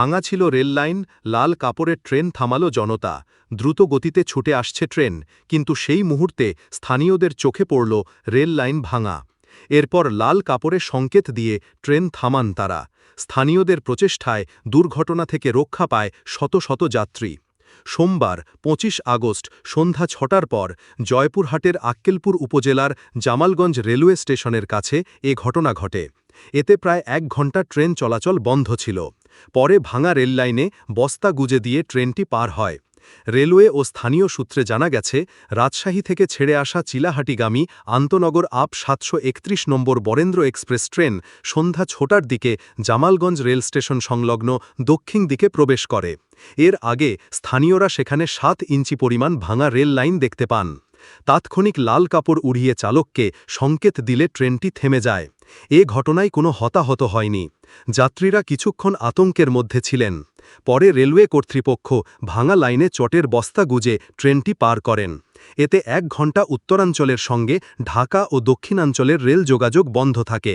ভাঙা ছিল রেললাইন, লাল কাপড়ের ট্রেন থামালো জনতা। দ্রুত গতিতে ছুটে আসছে ট্রেন, কিন্তু সেই মুহূর্তে স্থানীয়দের চোখে পড়ল রেল লাইন ভাঙা। এরপর লাল কাপড়ে সংকেত দিয়ে ট্রেন থামান তারা। স্থানীয়দের প্রচেষ্টায় দুর্ঘটনা থেকে রক্ষা পায় শত শত যাত্রী। সোমবার ২৫ আগস্ট সন্ধ্যা ৬টার পর জয়পুরহাটের আক্কেলপুর উপজেলার জামালগঞ্জ রেলওয়ে স্টেশনের কাছে এ ঘটনা ঘটে। এতে প্রায় ১ ঘণ্টা ট্রেন চলাচল বন্ধ ছিল। পরে ভাঙা রেললাইনে বস্তা গুজে দিয়ে ট্রেনটি পার হয়। রেলওয়ে ও স্থানীয় সূত্রে জানা গেছে, রাজশাহী থেকে ছেড়ে আসা চিলাহাটিগামী আন্তনগর আপ ৭৩১ নম্বর বরেন্দ্র এক্সপ্রেস ট্রেন সন্ধ্যা ৬টার দিকে জামালগঞ্জ রেল স্টেশন সংলগ্ন দক্ষিণ দিকে প্রবেশ করে। এর আগে স্থানীয়রা সেখানে ৭ ইঞ্চি পরিমাণ ভাঙা রেল লাইন দেখতে পান। তাৎক্ষণিক লাল কাপড় উড়িয়ে চালককে সংকেত দিলে ট্রেনটি থেমে যায়। এ ঘটনায় কোনো হতাহত হয়নি। যাত্রীরা কিছুক্ষণ আতঙ্কের মধ্যে ছিলেন। পরে রেলওয়ে কর্তৃপক্ষ ভাঙা লাইনে চটের বস্তা গুজে ট্রেনটি পার করেন। এতে ১ ঘণ্টা উত্তরাঞ্চলের সঙ্গে ঢাকা ও দক্ষিণাঞ্চলের রেল যোগাযোগ বন্ধ থাকে।